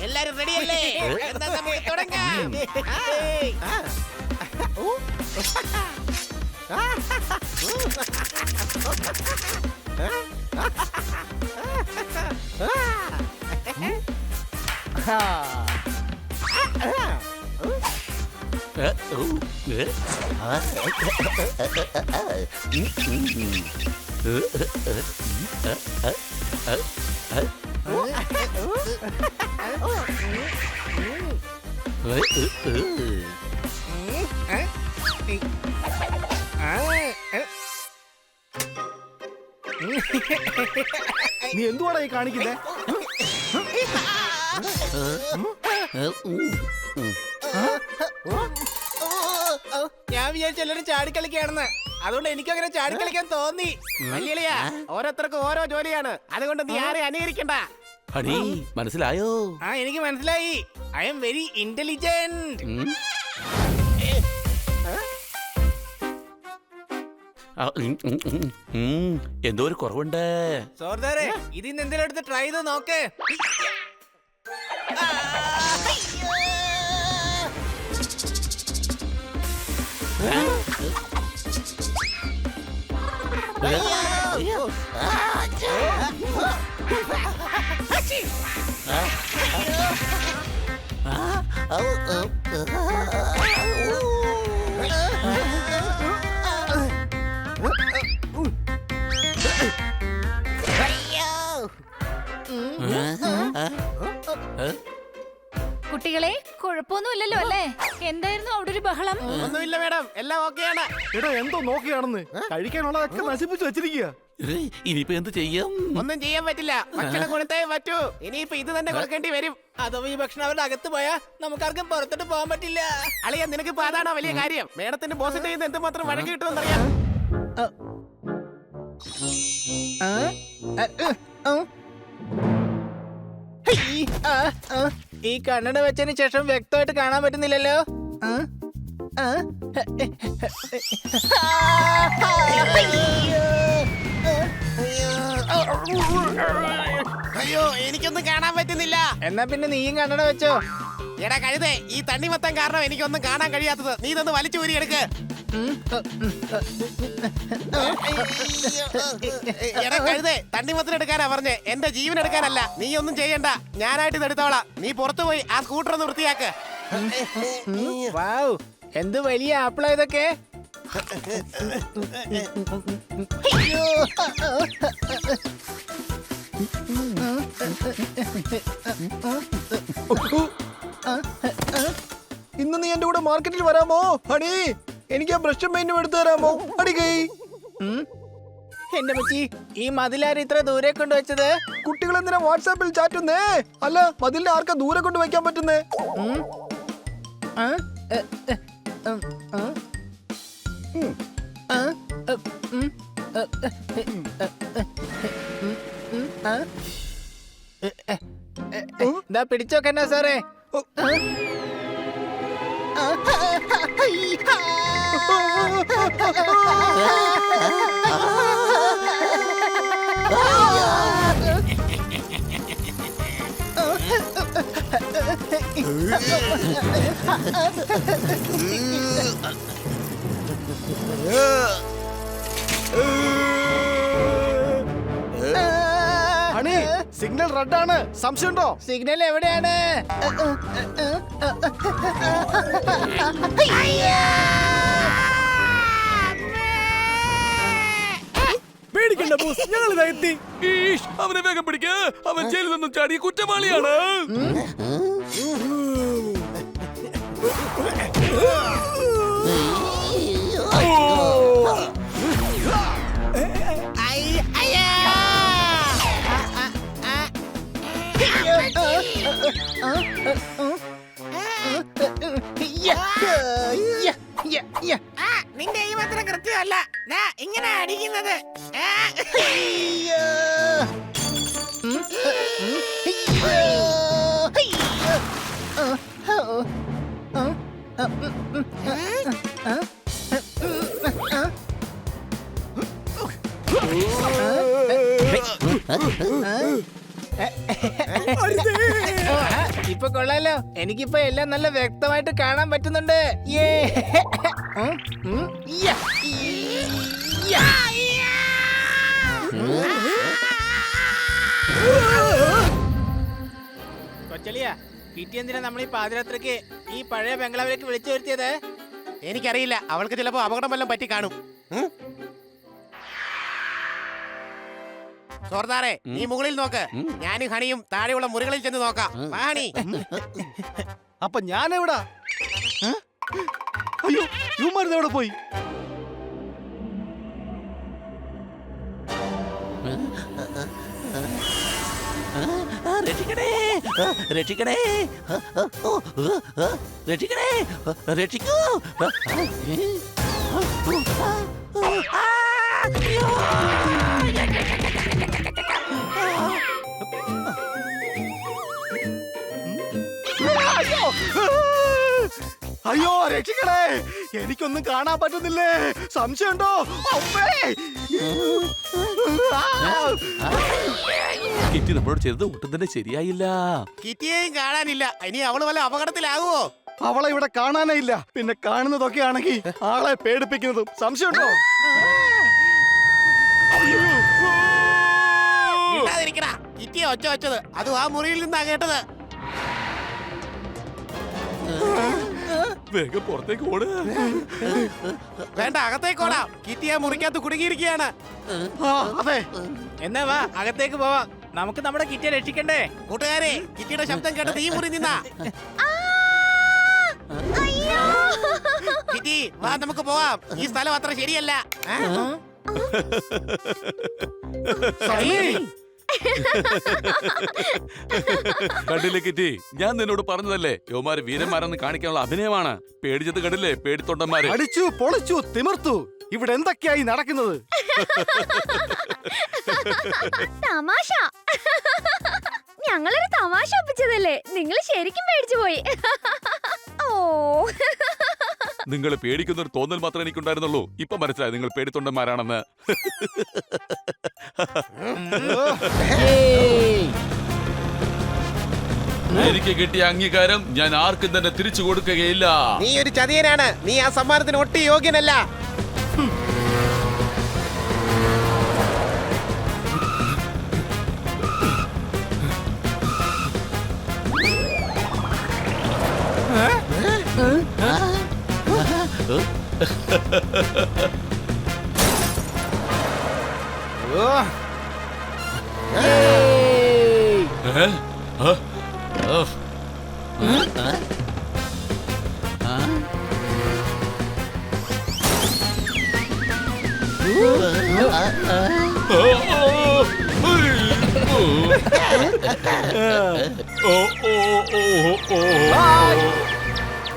എല്ലാരും റെഡിയല്ലേ? എന്നാ നമുക്ക് തുടങ്ങാം. നീ എന്തുവാടാ ഈ കാണിക്കുന്നേ? ഞാൻ വിചാരിച്ചു എല്ലാരും ചാടിക്കളിക്കാണെന്ന്. അതുകൊണ്ട് എനിക്കങ്ങനെ ചാടിക്കളിക്കാൻ തോന്നി. വലിയ ഓരോരുത്തർക്കും ഓരോ ജോലിയാണ്. അതുകൊണ്ട് നീ ആരെ അനുകരിക്കണ്ട. ഹണി മനസ്സിലായോ? ആ, എനിക്ക് മനസ്സിലായി. I am very intelligent. എന്തോ ഒരു കുറവുണ്ട്. സോർദാരെ, ഇതിന്ന് എന്തെങ്കിലും എടുത്ത് ട്രൈ ചെയ്ത് നോക്ക്. കുട്ടികളെ, കുഴപ്പമൊന്നുമില്ലല്ലോ അല്ലേ? എന്തായിരുന്നു അവിടെ ഒരു ബഹളം? ഒന്നുമില്ല മേഡം, എല്ലാം ഓക്കെയാണ്. എടോ എന്തോ നോക്കിയാണെന്ന് കഴിക്കാനുള്ളതൊക്കെ നശിപ്പിച്ചു വെച്ചിരിക്കുക. ഇനിയിപ്പോ എന്ത് ചെയ്യും? ഒന്നും ചെയ്യാൻ പറ്റില്ല. ഭക്ഷണം കൊടുത്തേ പറ്റൂ. ഇനിയിപ്പോ ഇത് തന്നെ കൊടുക്കേണ്ടി വരും. അഥവാ ഈ ഭക്ഷണം അവരുടെ അകത്ത് പോയാ നമുക്കാർക്കും പുറത്തോട്ട് പോകാൻ പറ്റില്ല. അളിയ, നിനക്ക് ഇപ്പൊ അതാണോ വലിയ കാര്യം? മേഡത്തിന്റെ ബോസിന്റെ കയ്യിൽ നിന്ന് എന്തുമാത്രം വഴക്ക് കിട്ടുമെന്നറിയാം. ഈ കണ്ണട വെച്ചതിന് ശേഷം വ്യക്തമായിട്ട് കാണാൻ പറ്റുന്നില്ലല്ലോ. അയ്യോ, എനിക്കൊന്നും കാണാൻ പറ്റുന്നില്ല. എന്നാ പിന്നെ നീയും കണ്ണട വെച്ചോ. എടാ കഴുതേ, ഈ തണ്ണിമത്തം കാരണം എനിക്കൊന്നും കാണാൻ കഴിയാത്തത്. നീ ഇതൊന്ന് വലിച്ചു ഊരി എടുക്ക്. എടാ കഴുതേ, തണ്ണിമത്തം എടുക്കാനാ പറഞ്ഞേ, എന്റെ ജീവൻ എടുക്കാനല്ല. നീ ഒന്നും ചെയ്യണ്ട, ഞാനായിട്ട് ഇത് എടുത്തോളാം. നീ പുറത്തു പോയി ആ സ്കൂട്ടർ ഒന്ന് വൃത്തിയാക്ക്. വാവ്, എന്ത് വലിയ ആപ്പിളാ ഇതൊക്കെ. ഇന്ന് നീ എന്റെ കൂടെ മാർക്കറ്റിൽ വരാമോ ഹണി? എനിക്ക് ആ ബ്രഷും പെയിന്റും എടുത്തു തരാമോ? അടികൈ. എന്റെ മച്ചി, ഈ മതിലാര് ഇത്ര ദൂരെ കൊണ്ടുവച്ചത്? കുട്ടികൾ എന്തിനാ വാട്സാപ്പിൽ ചാറ്റുന്നേ? അല്ല, മതിലിനെ ആർക്കാ ദൂരെ കൊണ്ട് വയ്ക്കാൻ പറ്റുന്നേ? എന്താ പിടിച്ചോക്കന്നെ സാറേ. ഹണി, സിഗ്നൽ റെഡ് ആണ്. സംശയമുണ്ടോ? സിഗ്നൽ എവിടെയാണ്? പേടിക്കണ്ട ബോസ്, ഞങ്ങൾ ഇതാ എത്തി. അവനെ വേഗം പിടിക്ക. അവൻ ജയിലിൽ നിന്നും ചാടിയ കുറ്റവാളിയാണ്. നിന്റെ ഈ മാത്രം കൃത്യമല്ല. ഇങ്ങനെ അടിക്കുന്നത്. ഇപ്പൊ കൊള്ളാലോ, എനിക്കിപ്പോ എല്ലാം നല്ല വ്യക്തമായിട്ട് കാണാൻ പറ്റുന്നുണ്ട്. യേ. യ്യ. യ്യ. കൊച്ചളിയ, കിറ്റി എന്തിനാ നമ്മൾ ഈ പാതിരാത്രിക്ക് ഈ പഴയ ബംഗ്ലാവിലേക്ക് വിളിച്ചു വരുത്തിയത്? എനിക്കറിയില്ല, അവൾക്ക് ചിലപ്പോ അപകടം വല്ലതും പറ്റി കാണും. സോർദാറെ, നീ മുകളിൽ നോക്ക്, ഞാനും ഹണിയും താഴെയുള്ള മുറികളിൽ ചെന്ന് നോക്കാം. ഹണി. അപ്പൊ ഞാൻ എവിടാ? അയ്യോ, ഇവന്മാരിത് എവിടെ പോയി? രക്ഷിക്കണേ, രക്ഷിക്കണേ, രക്ഷിക്കണേ, രക്ഷിക്കൂ. അയ്യോ, രക്ഷിക്കണേ, എനിക്കൊന്നും കാണാൻ പറ്റുന്നില്ലേ? സംശയമുണ്ടോ? കിറ്റി നമ്മളോട് ചെയ്തത് ഒട്ടും തന്നെ ശരിയായില്ല. കിറ്റിയെയും കാണാനില്ല. ഇനി അവള് വല്ല അപകടത്തിലാകുവോ? അവളെ ഇവിടെ കാണാനേ ഇല്ല. പിന്നെ കാണുന്നതൊക്കെ ആണെങ്കിൽ ആളെ പേടിപ്പിക്കുന്നതും. സംശയമുണ്ടോ? മിണ്ടാതിരിക്കടാ. കിറ്റിയെ ഒച്ച വെച്ചത് അതും ആ മുറിയിൽ നിന്നാ കേട്ടത്. വേഗം പുറത്തേക്ക് ഓട്. വേണ്ട, അകത്തേക്കോടാം. കിറ്റിയെ മുറിക്കകത്ത് കുടുങ്ങിയിരിക്കുകയാണ്. അതെ, എന്നാ വാ, അകത്തേക്ക് പോവാം. നമുക്ക് നമ്മുടെ കിറ്റിയെ രക്ഷിക്കണ്ടേ? കൂട്ടുകാരെ, കിറ്റിയുടെ ശബ്ദം കേട്ടത് ഈ മുറി നിന്നാ. കിറ്റി, വാ, നമുക്ക് പോവാം. ഈ സ്ഥലം അത്ര ശരിയല്ല. കണ്ടില്ലേ കിറ്റി, ഞാൻ നിന്നോട് പറഞ്ഞതല്ലേ, യുവമാര് വീരന്മാരെന്ന് കാണിക്കാനുള്ള അഭിനയമാണ്. പേടിച്ചത് കണ്ടില്ലേ, പേടിത്തൊണ്ടന്മാര്. അടിച്ചു പൊളിച്ചു തിമിർത്തു. ഇവിടെ എന്തൊക്കെയായി നടക്കുന്നത്? തമാശ. ഞങ്ങളൊരു തമാശ ഒപ്പിച്ചതല്ലേ, നിങ്ങൾ ശരിക്കും പേടിച്ചു പോയി. ഓ, നിങ്ങൾ പേടിക്കുന്ന ഒരു തോന്നൽ മാത്രമേ എനിക്കുണ്ടായിരുന്നുള്ളൂ. ഇപ്പൊ മനസ്സിലായി നിങ്ങൾ പേടിത്തൊണ്ടന്മാരാണെന്ന്. എനിക്ക് കിട്ടിയ അംഗീകാരം ഞാൻ ആർക്കും തന്നെ തിരിച്ചു കൊടുക്കുകയില്ല. നീ ഒരു ചതിയനാണ്. നീ ആ സമ്മാനത്തിന് ഒട്ടി യോഗ്യനല്ല.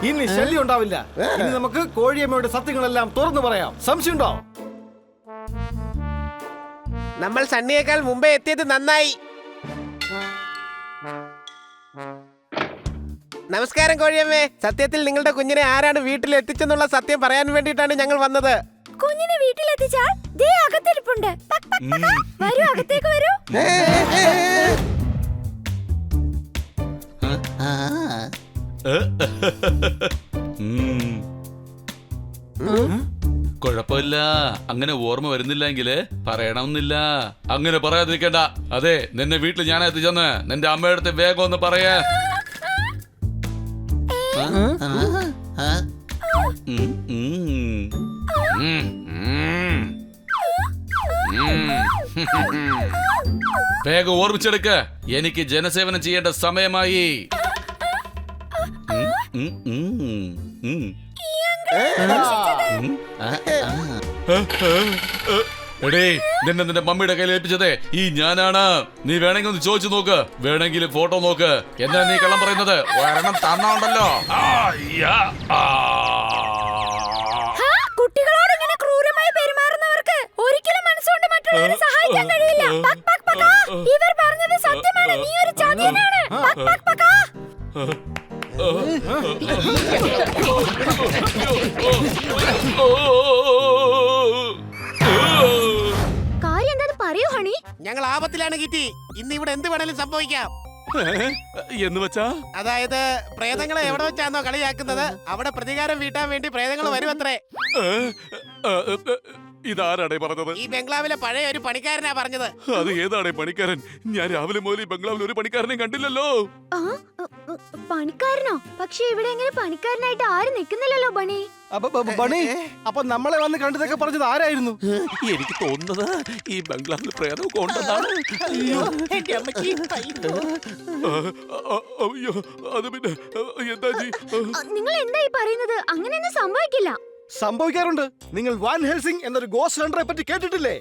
ഇനി ശല്യം ഉണ്ടാവില്ല. ഇനി നമുക്ക് കോഴിയമ്മയുടെ സത്യങ്ങളെല്ലാം തുറന്നു പറയാം. സംശയമുണ്ടോ? നമ്മൾ സണ്ണിയേക്കാൾ മുമ്പേ എത്തിയത് നന്നായി. നമസ്കാരം കോഴിയമ്മേ. സത്യത്തിൽ നിങ്ങളുടെ കുഞ്ഞിനെ ആരാണ് വീട്ടിൽ എത്തിച്ചെന്നുള്ള സത്യം പറയാൻ വേണ്ടിയിട്ടാണ് ഞങ്ങൾ വന്നത്. കുഞ്ഞിനെ വീട്ടിലെത്തിച്ചാൽ ദേ അകത്തിരിപ്പുണ്ട്. പക് പക് പക. വരൂ, അകത്തേക്ക് വരൂ. കുഴപ്പമില്ല, അങ്ങനെ ഓർമ്മ വരുന്നില്ലെങ്കില് പറയണമെന്നില്ല. അങ്ങനെ പറയാതിരിക്കണ്ട. അതെ, നിന്നെ വീട്ടിൽ ഞാൻ എത്തിച്ചെന്ന് നിന്റെ അമ്മയുടെ അടുത്ത് വേഗം ഒന്ന് പറയാ. വേഗം ഓർമ്മിച്ചെടുക്ക, എനിക്ക് ജനസേവനം ചെയ്യേണ്ട സമയമായി. എടേ, നിന്റെ മമ്മിയുടെ കയ്യിൽ ഏൽപ്പിച്ചതേ ഈ ഞാനാണ്. നീ വേണമെങ്കിൽ ഒന്ന് ചോദിച്ചു നോക്ക്, വേണമെങ്കിൽ ഫോട്ടോ നോക്ക്. എന്താ നീ കള്ളം പറയുന്നത്? ഒരെണ്ണം തന്നോണ്ടല്ലോ. കുട്ടികളോട് ഇങ്ങനെ ക്രൂരമായി പെരുമാറുന്നവർക്ക് ഒരിക്കലും മനസ്സുകൊണ്ട് മറ്റുള്ളവരെ സഹായിക്കാൻ കഴിയില്ല. പക് പക് പക. ഇവർ പറഞ്ഞത് സത്യമാണ്. നീ ഒരു ചതിയനാണ്. പക് പക് പക. കാര്യം എന്താ പറയൂ ഹണി. ഞങ്ങൾ ആപത്തിലാണ് കിറ്റി. ഇന്ന് ഇവിടെ എന്ത് വേണേലും സംഭവിക്കാം. എന്ന് വെച്ചാ അതായത് പ്രേതങ്ങളെ എവിടെ വെച്ചാന്നോ കളിയാക്കുന്നത്, അവിടെ പ്രതികാരം വീട്ടാൻ വേണ്ടി പ്രേതങ്ങൾ വരുമത്രേ. ഇതാരാടേ പറഞ്ഞത്? ഈ ബംഗ്ലാവിലെ പഴയ ഒരു പണിക്കാരനാ പറഞ്ഞത്. അത് ഏതാടേ പണിക്കാരൻ? ഞാൻ രാവിലെ മുതൽ ഈ ബംഗ്ലാവിൽ ഒരു പണിക്കാരനെ കണ്ടില്ലല്ലോ. പണിക്കാരനോ? പക്ഷെ ഇവിടെ എങ്ങനെ പണിക്കാരനായിട്ട് ആരും നിൽക്കുന്നില്ലല്ലോ ബണി. ബണി, അപ്പൊ നമ്മളെ വന്ന് കണ്ടതൊക്കെ പറഞ്ഞത് ആരായിരുന്നു? എനിക്ക് തോന്നുന്നത് ഈ ബംഗ്ലാവിൽ പ്രേതമൊക്കെ ഉണ്ടെന്നാണ്. അയ്യോ അത് പിന്നെ എന്താ നിങ്ങൾ എന്താ ഈ പറയുന്നത്? അങ്ങനെയൊന്നും സംഭവിക്കില്ല. സംഭവിക്കാറുണ്ട്. നിങ്ങൾ വാൻ ഹെൽസിംഗ് എന്നൊരു ഗോസ്റ്റ് ഹണ്ടറെ പറ്റി കേട്ടിട്ടില്ലേ?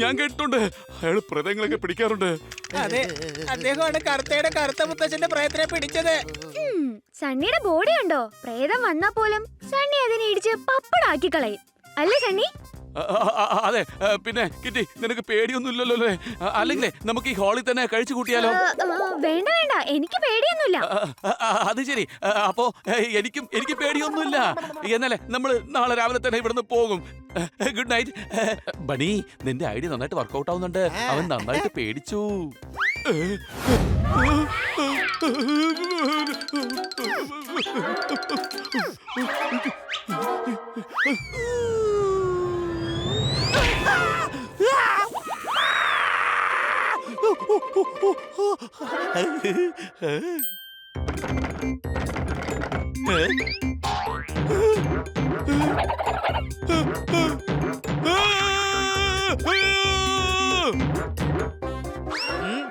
ഞാൻ കേട്ടിട്ടുണ്ട്. അയാൾ പ്രേതങ്ങളൊക്കെ പിടിക്കാറുണ്ട്. അതെ, അദ്ദേഹമാണ് കറുത്തയുടെ കറുത്ത മുത്തച്ഛന്റെ പ്രേതത്തിനെ പിടിച്ചത്. സണ്ണിയുടെ ബോഡി ഉണ്ടോ? പ്രേതം വന്നാ പോലും സണ്ണി അതിനെ ഇടിച്ച് പപ്പടാക്കി കളയും അല്ലേ സണ്ണി? അതെ. പിന്നെ കിറ്റി, നിനക്ക് പേടിയൊന്നും ഇല്ലല്ലോ അല്ലേ? അല്ലെങ്കിലേ നമുക്ക് ഈ ഹാളിൽ തന്നെ കഴിച്ചു കൂട്ടിയാലോ? വേണ്ട വേണ്ട, എനിക്ക് പേടിയൊന്നുമില്ല. അത് ശരി. അപ്പോ എനിക്ക് പേടിയൊന്നുമില്ല. എന്നാലേ നമ്മൾ നാളെ രാവിലെ തന്നെ ഇവിടുന്ന് പോകും. Good night. ബണി, നിന്റെ ഐഡിയ നന്നായിട്ട് വർക്കൗട്ട് ആവുന്നുണ്ട്. അവൻ നന്നായിട്ട് പേടിച്ചു.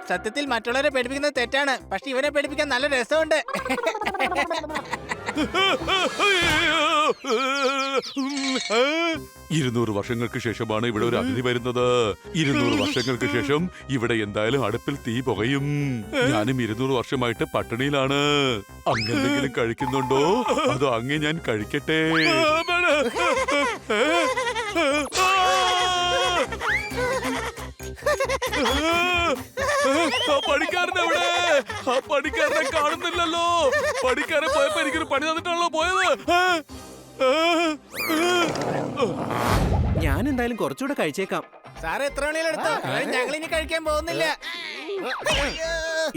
സത്യത്തിൽ മറ്റുള്ളവരെ പേടിപ്പിക്കുന്നത് തെറ്റാണ്, പക്ഷെ ഇവനെ പേടിപ്പിക്കാൻ നല്ല രസമുണ്ട്. 200 വർഷങ്ങൾക്ക് ശേഷമാണ് ഇവിടെ ഒരു അതിഥി വരുന്നത്. 200 വർഷങ്ങൾക്ക് ശേഷം ഇവിടെ എന്തായാലും അടുപ്പിൽ തീ പുകയും. ഞാനും 200 വർഷമായിട്ട് പട്ടിണിയിലാണ്. അങ്ങെന്തെങ്കിലും കഴിക്കുന്നുണ്ടോ? അതോ അങ്ങേ ഞാൻ കഴിക്കട്ടെ? പണിക്കാരനെ എവിടെ? ആ പണിക്കാരനെ കാണുന്നില്ലല്ലോ. പണിക്കാരൻ പോയപ്പോ എനിക്കൊരു പണി തന്നിട്ടാണല്ലോ പോയത്. ഞാൻ എന്തായാലും കുറച്ചുകൂടെ കഴിച്ചേക്കാം. സാറ് എത്ര മണിയിലും എടുത്തോ, ഞങ്ങൾ ഇനി കഴിക്കാൻ പോകുന്നില്ല.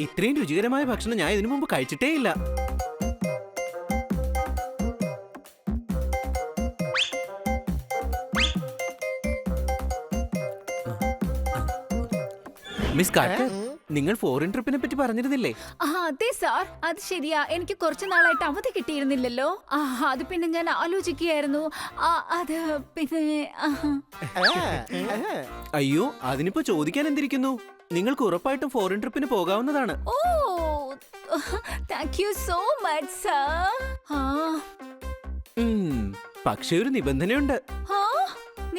ഇത്രയും രുചികരമായ ഭക്ഷണം ഞാൻ ഇതിനു മുമ്പ് കഴിച്ചിട്ടേ ഇല്ല. മിസ് കാർട്ടർ, നിങ്ങൾ ഫോറിൻ ട്രിപ്പിനെ പറ്റി പറഞ്ഞിരുന്നില്ലേ? അതെ സാർ, അത് ശരിയാ. എനിക്ക് കുറച്ചു നാളായിട്ട് അവധി കിട്ടിയിരുന്നില്ലല്ലോ. അത് പിന്നെ ഞാൻ ആലോചിക്കുകയായിരുന്നു. അത് പിന്നെ അയ്യോ, അതിനിപ്പോ ചോദിക്കാൻ എന്തിരിക്കുന്നു? നിങ്ങൾക്ക് ഉറപ്പായിട്ടും ഫോറിൻ ട്രിപ്പിന് പോകാവുന്നതാണ്. Oh, thank you so much sir. പക്ഷേ ഒരു നിബന്ധനയുണ്ട്.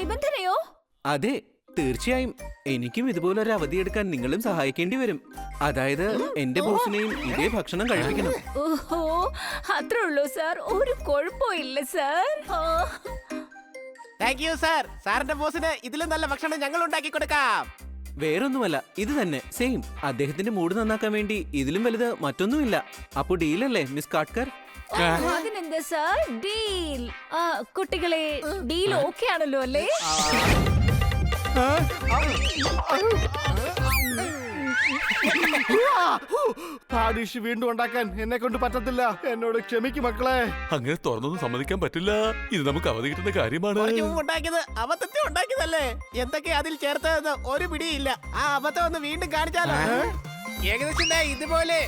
നിബന്ധനയോ? അതെ, തീർച്ചയായും എനിക്കും ഇതുപോലൊരു അവധി എടുക്കാൻ നിങ്ങളും സഹായിക്കേണ്ടി വരും. അതായത് എന്റെ ബോസിനെയും ഇതേ ഭക്ഷണം കഴിപ്പിക്കണം. ഓഹോ, അത്രേ ഉള്ളൂ സാർ. ഒരു കുഴപ്പമില്ല സാർ. Thank you sir. സാറിന്റെ ബോസിന് ഇതിലും നല്ല ഭക്ഷണം ഞങ്ങൾ ഉണ്ടാക്കി കൊടുക്കാം. വേറൊന്നുമല്ല, ഇത് തന്നെ സെയിം. അദ്ദേഹത്തിന്റെ മൂഡ് നന്നാക്കാൻ വേണ്ടി ഇതിലും വലുത് മറ്റൊന്നുമില്ല. അപ്പൊ ഡീലല്ലേ മിസ് കാട്ട്കർ? അതിനെന്താ സാർ, ഡീൽ. കുട്ടികളെ, ഡീൽ ഓക്കെ ആണല്ലോ അല്ലേ? ഡിഷ് വീണ്ടും ഉണ്ടാക്കാൻ എന്നെ കൊണ്ട് പറ്റത്തില്ല. എന്നോട് ക്ഷമിക്കും മക്കളെ. അങ്ങനെ തുറന്നൊന്നും സമ്മതിക്കാൻ പറ്റില്ല. ഇത് നമുക്ക് അവധി കിട്ടുന്ന കാര്യമാണ്. കുറച്ച് മുമ്പ് ഉണ്ടാക്കിയത് അബദ്ധത്തെ ഉണ്ടാക്കിയതല്ലേ. എന്തൊക്കെ അതിൽ ചേർത്തതെന്ന് ഒരു പിടിയില്ല. ആ അബദ്ധം ഒന്ന് വീണ്ടും കാണിച്ചാലോ? ഏകദേശം ദേ ഇതുപോലെ.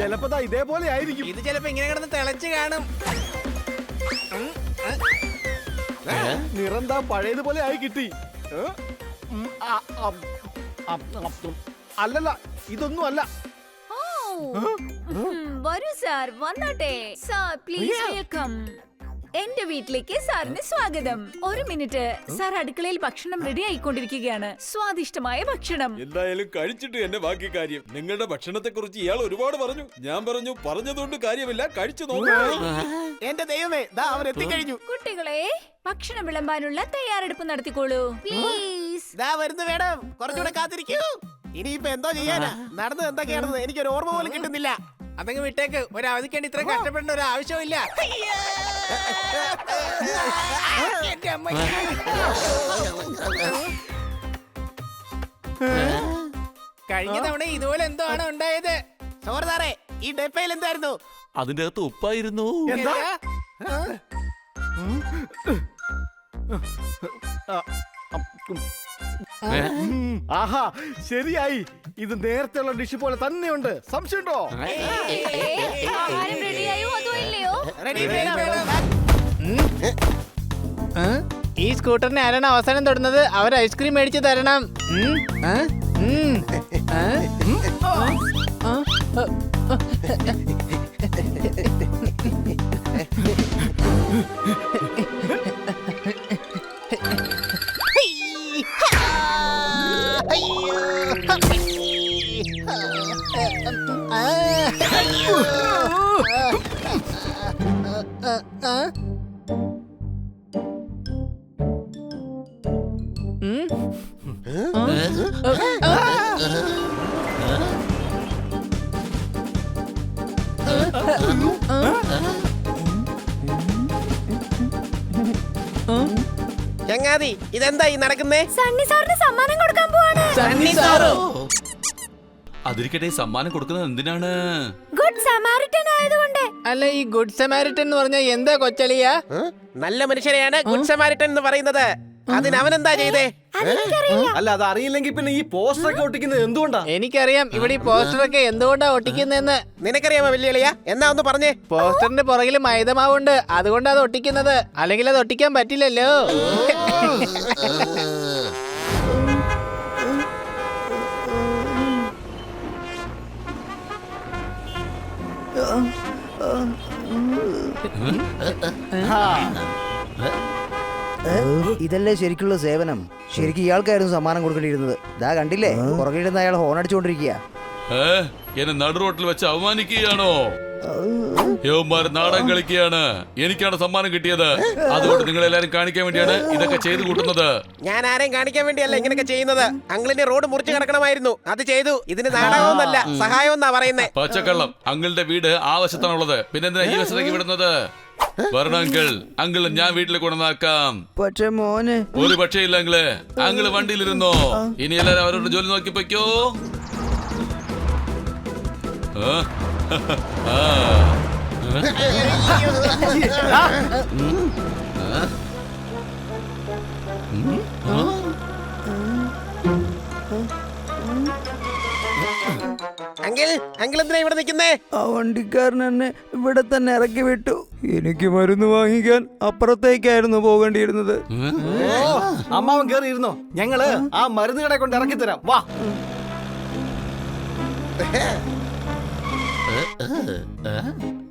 ചിലപ്പോ ഇതേപോലെ ആയിരിക്കും. ഇത് ചിലപ്പോ ഇങ്ങനെ കിടന്ന് തിളച്ച് കാണും. നിറന്താ പഴയതുപോലെ ആയി കിട്ടി. അല്ലല്ല, ഇതൊന്നും അല്ല. വരൂ സാർ, വന്നോട്ടെ. Sir please welcome. എന്റെ വീട്ടിലേക്ക് സാറിന് സ്വാഗതം. ഒരു മിനിറ്റ് സാർ, അടുക്കളയിൽ ഭക്ഷണം റെഡി ആയിക്കൊണ്ടിരിക്കുകയാണ്. സ്വാദിഷ്ടമായ ഭക്ഷണം. എന്തായാലും കഴിച്ചിട്ട് എന്നെ ബാക്കി കാര്യം. നിങ്ങളുടെ ഭക്ഷണത്തെ കുറിച്ച് ഇയാൾ ഒരുപാട് പറഞ്ഞു. ഞാൻ പറഞ്ഞതുകൊണ്ട് കാര്യമില്ല, കഴിച്ചു നോക്കാം. എന്റെ ദൈവമേ, ദാ അവർ എത്തിക്കഴിഞ്ഞു. കുട്ടികളെ, ഭക്ഷണം വിളമ്പാനുള്ള തയ്യാറെടുപ്പ് നടത്തിക്കോളൂ പ്ലീസ്. ദാ വരുന്നു വേണം. കുറച്ചുകൂടെ കാത്തിരിക്കൂ. ഇനിയിപ്പോ എന്തോ ചെയ്യാനാ? നടന്നത് എന്തൊക്കെയാണെന്ന് എനിക്കൊരു ഓർമ്മ പോലും കിട്ടുന്നില്ല. അതങ്ങ് വിട്ടേക്ക്. ഒരു അവധിക്കേണ്ടി ഇത്ര കഷ്ടപ്പെടേണ്ട ഒരു ആവശ്യമില്ല. എന്റെ അമ്മ. കഴിഞ്ഞ തവണ ഇതുപോലെ എന്തോ ആണ് ഉണ്ടായത്. സോറി സാറേ, ഈ ഡെപ്പയിൽ എന്തായിരുന്നു? അതിന്റെ അകത്ത് ഉപ്പായിരുന്നു. എന്താ? ആഹാ ശരിയായി. ഇത് നേരത്തെയുള്ള ഡിഷ് പോലെ തന്നെയുണ്ട്. സംശയമുണ്ടോ? ആഹാരം റെഡിയായോ അതോ ഇല്ലയോ? Ready, ഈ സ്കൂട്ടറിന് ആരാണ് അവസാനം തൊടുന്നത് അവർ ഐസ്ക്രീം മേടിച്ച് തരണം. ചങ്ങാതി ഇതെന്താ ഈ നടക്കുന്നേ? സണ്ണി സാറിന് സമ്മാനം കൊടുക്കാൻ പോവാണ്. സണ്ണി സാറോ? അതിരിക്കട്ടെ, സമ്മാനം കൊടുക്കുന്നത് എന്തിനാണ്? ഗുഡ് സമാരിറ്റൻ ആയതുകൊണ്ട്. അല്ല, ഈ ഗുഡ് സമാരിറ്റൻ എന്ന് പറഞ്ഞാൽ എന്താ കൊച്ചളിയ? നല്ല മനുഷ്യരെയാണ് ഗുഡ് സമാരിറ്റൻ എന്ന് പറയുന്നത്. അതിന് അവൻ എന്താ ചെയ്തേ? അല്ല അത് അറിയില്ലെങ്കിൽ പിന്നെ ഈ പോസ്റ്റർ ഒക്കെ ഒട്ടിക്കുന്നത് എന്തുകൊണ്ടാ? എനിക്കറിയാം ഇവിടെ ഈ പോസ്റ്ററൊക്കെ എന്തുകൊണ്ടാ ഒട്ടിക്കുന്നതെന്ന്. നിനക്കറിയാമോ വെല്ലുവിളിയ? എന്നാ ഒന്ന് പറഞ്ഞേ. പോസ്റ്ററിന്റെ പുറകിൽ മൈദമാവുണ്ട്, അതുകൊണ്ടാ അത് ഒട്ടിക്കുന്നത്. അല്ലെങ്കിൽ അത് ഒട്ടിക്കാൻ പറ്റില്ലല്ലോ. ഇതല്ലേ ശരിക്കുള്ള സേവനം. ശരിക്കും ഇയാൾക്കായിരുന്നു സമ്മാനം കൊടുക്കേണ്ടിയിരുന്നത്. ദാ കണ്ടില്ലേ, പുറകിലിരുന്ന് അയാൾ ഹോൺ അടിച്ചുകൊണ്ടിരിക്കുക. എന്നെ നടു റോട്ടിൽ വെച്ച് അവമാനിക്കുകയാണോ? യവന്മാർ നാടകം കളിക്കുകയാണ്. എനിക്കാണ് സമ്മാനം കിട്ടിയത്. അതുകൊണ്ട് നിങ്ങൾ എല്ലാരും കാണിക്കാൻ വേണ്ടിയാണ് ഇതൊക്കെ ചെയ്തു കൂട്ടുന്നത്. ഞാൻ ആരെയും കാണിക്കാൻ വേണ്ടിയല്ല ഇങ്ങനെയൊക്കെ ചെയ്യുന്നത്. അങ്കിളിന്റെ റോഡ് മുറിച്ച് കിടക്കണമായിരുന്നു, അത് ചെയ്തു. ഇതിന് നാടകമൊന്നല്ല, സഹായമെന്നാ പറയുന്നേ. പച്ചക്കള്ളം. അങ്കിളുടെ വീട് ആ വശത്താണുള്ളത്, പിന്നെന്തിനാ ഈ വശത്തേക്ക് വിടുന്നത്? വരണം അങ്കിൾ. അങ്കിള് ഞാൻ വീട്ടിൽ കൊണ്ടുവന്നാക്കാം. പക്ഷെ മോന് ഒരു പക്ഷേ ഇല്ല അങ്കിള്. അങ്കിള് വണ്ടിയിലിരുന്നോ. ഇനി എല്ലാരും അവരുടെ ജോലി നോക്കി പൊയ്ക്കോ. അങ്കിൾ അങ്കിൾ എന്തിനാ ഇവിടെ നിൽക്കുന്നേ? ആ വണ്ടിക്കാരൻ എന്നെ ഇവിടെ തന്നെ ഇറക്കി വിട്ടു. എനിക്ക് മരുന്ന് വാങ്ങിക്കാൻ അപ്പുറത്തേക്കായിരുന്നു പോകേണ്ടിയിരുന്നത്. അമ്മാവൻ കേറി ഇരുന്നോ, ഞങ്ങള് ആ മരുന്ന് കട കൊണ്ട് ഇറക്കി തരാം. വാ.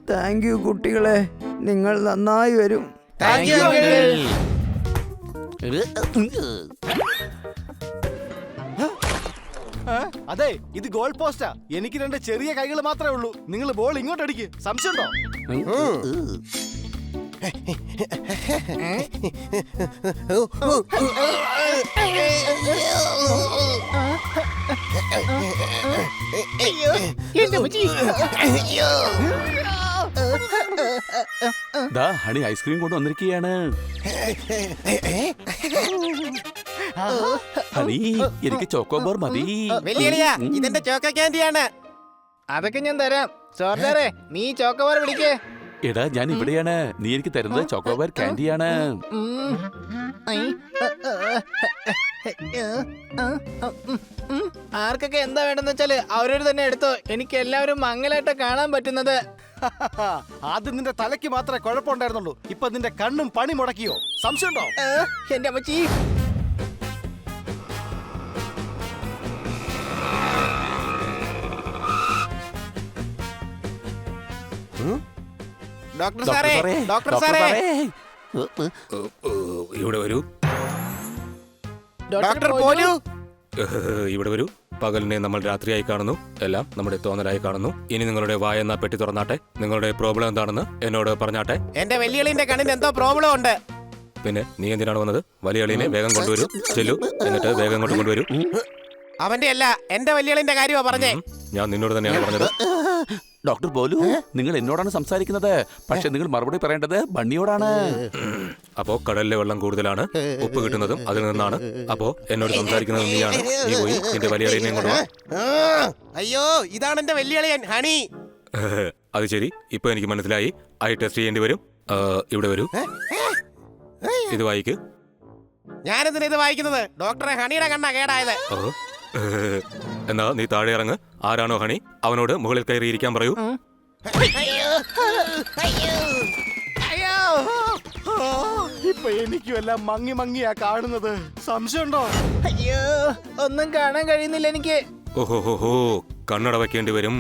താങ്ക് യു കുട്ടികളെ, നിങ്ങൾ നന്നായി വരും. Thank you uncle. അതെ, ഇത് ഗോൾ പോസ്റ്റാ. എനിക്ക് രണ്ട് ചെറിയ കൈകൾ മാത്രമേ ഉള്ളൂ. നിങ്ങൾ ബോൾ ഇങ്ങോട്ട് അടിക്ക്. സംശയമുണ്ടോ? ദാ ഹണി ഐസ്ക്രീം കൊണ്ട് വന്നിരിക്കുകയാണ്. ഹണി, എനിക്ക് ചോക്കോബാർ മതി. വെല്ലുവിളിയാ, ഇതെന്റെ ചോക്ക ക്യാൻഡിയാണ്. അതൊക്കെ ഞാൻ തരാം. സോർദാറേ, നീ ചോക്കോബാർ വിളിക്കേ. എടാ, ഞാൻ ഇവിടെയാണ്. നീ എനിക്ക് തരുന്നത് ചോക്കോബാർ കാൻഡിയാണ്. ആർക്കൊക്കെ എന്താ വേണ്ടെന്ന് വെച്ചാല് അവരോട് തന്നെ എടുത്തോ. എനിക്ക് എല്ലാവരും മങ്ങലായിട്ട് കാണാൻ പറ്റുന്നത്. ആദ്യം നിന്റെ തലയ്ക്ക് മാത്രമേ കുഴപ്പമുണ്ടായിരുന്നുള്ളൂ. ഇപ്പൊ നിന്റെ കണ്ണും പണി മുടക്കിയോ? സംശയമുണ്ടോ? എന്റെ അമ്മച്ചി. ഡോക്ടർ സാറേ, ഡോക്ടർ സാറേ, ഇവിടെ വരൂ. ഡോക്ടർ പോലു. ഇവിടെ വരൂ. പകലിനെ നമ്മൾ രാത്രിയായി കാണുന്നു, എല്ലാം നമ്മുടെ തോന്നലായി കാണുന്നു. ഇനി നിങ്ങളുടെ വായ എന്നാ പെട്ടി തുറന്നാട്ടെ. നിങ്ങളുടെ പ്രോബ്ലം എന്താണെന്ന് എന്നോട് പറഞ്ഞാട്ടെ. എന്റെ വെല്ലുവിളിന്റെ കണ്ണിന് എന്തോ പ്രോബ്ലം ഉണ്ട്. പിന്നെ നീ എന്തിനാണ് വന്നത്? വലിയ അളിനെ വേഗം കൊണ്ടുവരൂ. ചെല്ലു, എന്നിട്ട് വേഗം ഇങ്ങോട്ട് കൊണ്ടുവരൂ. അവന്റെ അല്ല, എന്റെ വെല്ലുവിളിന്റെ കാര്യമാ പറഞ്ഞേ. ഞാൻ നിന്നോട് തന്നെയാണ് പറഞ്ഞത്. ഡോക്ടർ ബോലു, നിങ്ങൾ എന്നോടാണ് സംസാരിക്കുന്നത്, പക്ഷെ നിങ്ങൾ മറുപടി പറയേണ്ടത് ബണ്ണിയോടാണ്. അപ്പോ കടലിലെ വെള്ളം കൂടുതലാണ്, ഉപ്പ് കിട്ടുന്നതും അതിൽ നിന്നാണ്. അപ്പോ എന്നോട് സംസാരിക്കുന്നത് നീയാണ്. നീ പോയി നിന്റെ വലിയ അളിയനെ കൊണ്ടുവാ. അയ്യോ, ഇതാണ് എന്റെ വലിയ അളിയൻ ഹണി. അത് ശരി, ഇപ്പൊ എനിക്ക് മനസ്സിലായി. ഐ ടെസ്റ്റ് ചെയ്യേണ്ടി വരും. ഇവിടെ വരൂ, ഇത് വായിക്ക്. ഞാനെന്തിനാ ഇത് വായിക്കുന്നത്? ഡോക്ടറെ, ഹണിയുടെ കണ്ണാ കേടായത്. എന്നാ നീ താഴെ ഇറങ്ങ്. ആരാണോ ഹണി അവനോട് മുകളിൽ കയറി ഇരിക്കാൻ പറയൂ. ഇപ്പൊ എനിക്കും എല്ലാം മങ്ങി മങ്ങിയാ കാണുന്നത്. സംശയമുണ്ടോ? അയ്യോ, ഒന്നും കാണാൻ കഴിയുന്നില്ല എനിക്ക്. ഓഹോ, കണ്ണട വെക്കേണ്ടി വരും.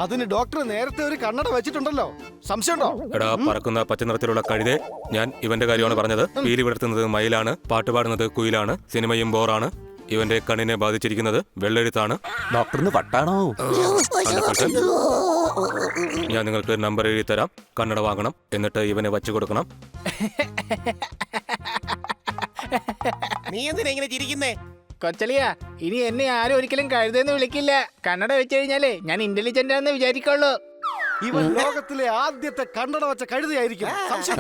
അതിന് ഡോക്ടർ നേരത്തെ ഒരു കണ്ണട വെച്ചിട്ടുണ്ടല്ലോ. സംശയമുണ്ടോ? എടാ പറക്കുന്ന പച്ച നിറത്തിലുള്ള കഴുതേ, ഞാൻ ഇവന്റെ കാര്യമാണ് പറഞ്ഞത്. പീലി വിടർത്തുന്നത് മയിലാണ്, പാട്ടുപാടുന്നത് കുയിലാണ്, സിനിമയും ബോറാണ്. ഇവന്റെ കണ്ണിനെ ബാധിച്ചിരിക്കുന്നത് വെള്ളെഴുത്താണ്. ഡോക്ടറിന് വട്ടാണോ? ഞാൻ നിങ്ങൾക്ക് നമ്പർ എഴുതി തരാം. കണ്ണട വാങ്ങണം, എന്നിട്ട് ഇവനെ വച്ചു കൊടുക്കണം. നീ എന്തിനാ ഇങ്ങനെ ചിരിക്കുന്നേ? കൊച്ചളിയ, ഇനി എന്നെ ആരും ഒരിക്കലും കഴുതെന്ന് വിളിക്കില്ല. കണ്ണട വെച്ച് കഴിഞ്ഞാലേ ഞാൻ ഇന്റലിജന്റ് ആണെന്ന് വിചാരിക്കുള്ളൂ. ഇവൻ ലോകത്തിലെ ആദ്യത്തെ കണ്ണട വെച്ച കഴുതയായിരിക്കും. സംശയം